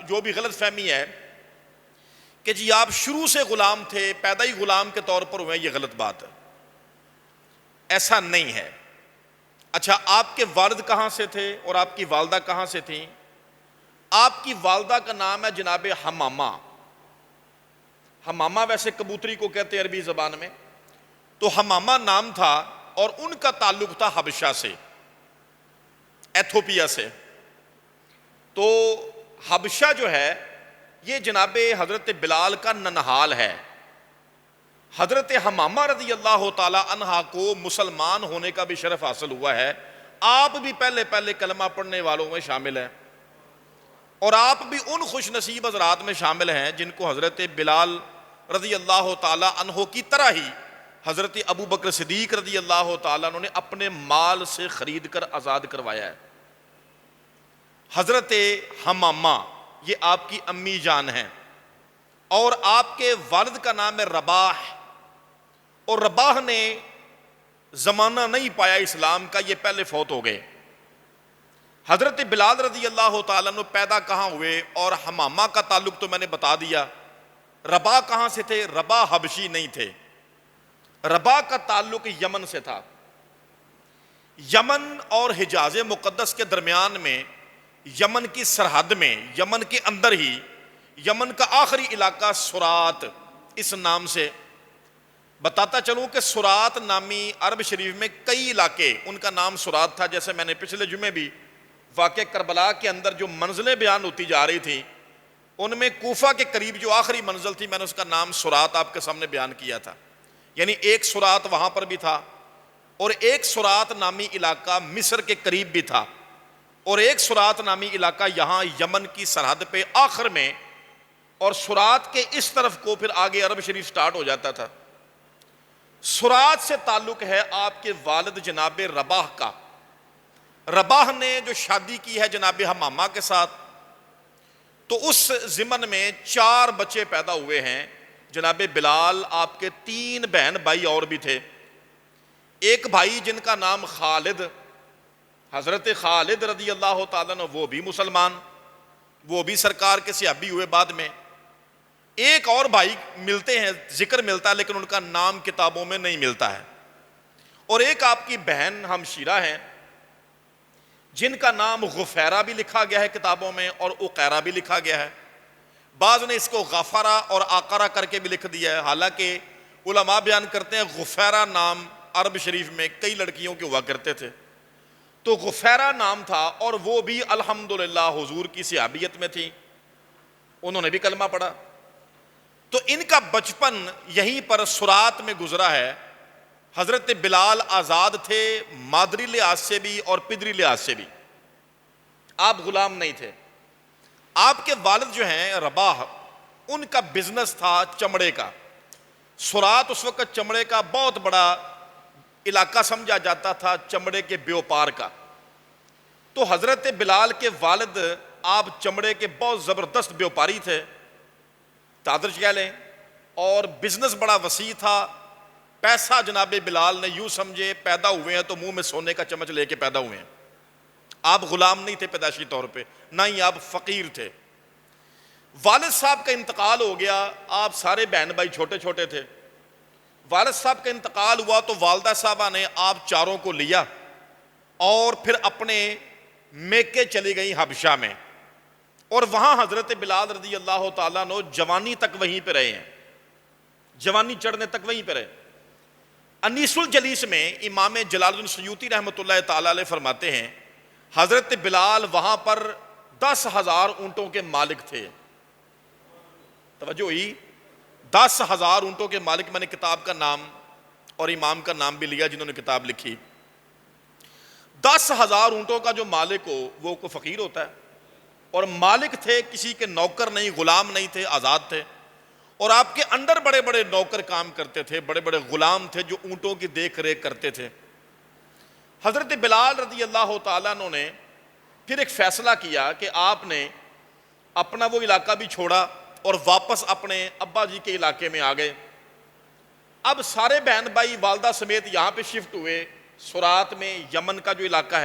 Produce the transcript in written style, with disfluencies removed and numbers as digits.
جو بھی غلط فہمی ہے کہ جی آپ شروع سے غلام تھے، پیدا ہی غلام کے طور پر ہوئے، یہ غلط بات ہے، ایسا نہیں ہے۔ اچھا، آپ کے والد کہاں سے تھے اور آپ کی والدہ کہاں سے تھیں؟ آپ کی والدہ کا نام ہے جناب حمامہ۔ حمامہ ویسے کبوتری کو کہتے ہیں عربی زبان میں، تو حمامہ نام تھا، اور ان کا تعلق تھا حبشہ سے، ایتھوپیا سے۔ تو حبشہ جو ہے یہ جناب حضرت بلال کا ننہال ہے۔ حضرت حمامہ رضی اللہ تعالی عنہ کو مسلمان ہونے کا بھی شرف حاصل ہوا ہے۔ آپ بھی پہلے کلمہ پڑھنے والوں میں شامل ہیں، اور آپ بھی ان خوش نصیب حضرات میں شامل ہیں جن کو حضرت بلال رضی اللہ تعالی عنہ کی طرح ہی حضرت ابو بکر صدیق رضی اللہ تعالیٰ عنہ نے اپنے مال سے خرید کر آزاد کروایا ہے۔ حضرت حمامہ یہ آپ کی امی جان ہیں، اور آپ کے والد کا نام ہے رباح، اور رباح نے زمانہ نہیں پایا اسلام کا، یہ پہلے فوت ہو گئے۔ حضرت بلال رضی اللہ تعالیٰ عنہ پیدا کہاں ہوئے، اور حمامہ کا تعلق تو میں نے بتا دیا۔ رباح کہاں سے تھے؟ رباح حبشی نہیں تھے، رباح کا تعلق یمن سے تھا۔ یمن اور حجاز مقدس کے درمیان میں، یمن کی سرحد میں، یمن کے اندر ہی، یمن کا آخری علاقہ سرات، اس نام سے بتاتا چلوں کہ سرات نامی عرب شریف میں کئی علاقے ان کا نام سرات تھا۔ جیسے میں نے پچھلے جمعے بھی واقع کربلا کے اندر جو منزلیں بیان ہوتی جا رہی تھیں، ان میں کوفہ کے قریب جو آخری منزل تھی، میں نے اس کا نام سرات آپ کے سامنے بیان کیا تھا۔ یعنی ایک سرات وہاں پر بھی تھا، اور ایک سرات نامی علاقہ مصر کے قریب بھی تھا، اور ایک سرات نامی علاقہ یہاں یمن کی سرحد پہ آخر میں، اور سرات کے اس طرف کو پھر آگے عرب شریف سٹارٹ ہو جاتا تھا۔ سرات سے تعلق ہے آپ کے والد جناب رباح کا۔ رباح نے جو شادی کی ہے جناب حمامہ کے ساتھ، تو اس ضمن میں 4 بچے پیدا ہوئے ہیں۔ جناب بلال، آپ کے 3 بہن بھائی اور بھی تھے۔ ایک بھائی جن کا نام خالد، حضرت خالد رضی اللہ تعالیٰ عنہ، وہ بھی مسلمان، وہ بھی سرکار کے صحابی ہوئے بعد میں۔ ایک اور بھائی ملتے ہیں، ذکر ملتا ہے، لیکن ان کا نام کتابوں میں نہیں ملتا ہے۔ اور ایک آپ کی بہن ہمشیرہ ہیں جن کا نام غفیرہ بھی لکھا گیا ہے کتابوں میں، اور اقیرہ بھی لکھا گیا ہے۔ بعض نے اس کو غفرہ اور آقرہ کر کے بھی لکھ دیا ہے، حالانکہ علماء بیان کرتے ہیں غفیرہ نام عرب شریف میں کئی لڑکیوں کے ہوا کرتے تھے، تو غفیرہ نام تھا، اور وہ بھی الحمدللہ حضور کی صحابیت میں تھی، انہوں نے بھی کلمہ پڑھا۔ تو ان کا بچپن یہیں پر سرات میں گزرا ہے۔ حضرت بلال آزاد تھے، مادری لحاظ سے بھی اور پدری لحاظ سے بھی، آپ غلام نہیں تھے۔ آپ کے والد جو ہیں رباح، ان کا بزنس تھا چمڑے کا۔ سرات اس وقت چمڑے کا بہت بڑا علاقہ سمجھا جاتا تھا، چمڑے کے بیوپار کا۔ تو حضرت بلال کے والد آپ چمڑے کے بہت زبردست بیوپاری تھے، تادرج کہہ لیں، اور بزنس بڑا وسیع تھا۔ پیسہ جناب بلال نے یوں سمجھے پیدا ہوئے ہیں تو منہ میں سونے کا چمچ لے کے پیدا ہوئے ہیں۔ آپ غلام نہیں تھے پیدائشی طور پہ، نہ ہی آپ فقیر تھے۔ والد صاحب کا انتقال ہو گیا، آپ سارے بہن بھائی چھوٹے چھوٹے تھے۔ والد صاحب کا انتقال ہوا تو والدہ صاحبہ نے آپ چاروں کو لیا اور پھر اپنے میکے چلی گئی حبشہ میں، اور وہاں حضرت بلال رضی اللہ تعالیٰ عنہ جوانی تک وہیں پہ رہے ہیں، جوانی چڑھنے تک وہیں پہ رہے۔ انیس الجلیس میں امام جلال الدین سیوطی رحمۃ اللہ تعالیٰ علیہ فرماتے ہیں حضرت بلال وہاں پر 10,000 اونٹوں کے مالک تھے۔ توجہ ہوئی، 10,000 اونٹوں کے مالک۔ میں نے کتاب کا نام اور امام کا نام بھی لیا جنہوں نے کتاب لکھی۔ 10,000 اونٹوں کا جو مالک ہو وہ کوئی فقیر ہوتا ہے، اور مالک تھے، کسی کے نوکر نہیں، غلام نہیں تھے، آزاد تھے، اور آپ کے اندر بڑے بڑے نوکر کام کرتے تھے، بڑے بڑے غلام تھے جو اونٹوں کی دیکھ ریکھ کرتے تھے۔ حضرت بلال رضی اللہ تعالیٰ عنہ نے پھر ایک فیصلہ کیا کہ آپ نے اپنا وہ علاقہ بھی چھوڑا اور واپس اپنے ابا جی کے علاقے میں آ گئے۔ اب سارے بہن بھائی والدہ سمیت یہاں پہ شفٹ ہوئے، سرات میں، یمن کا جو علاقہ ہے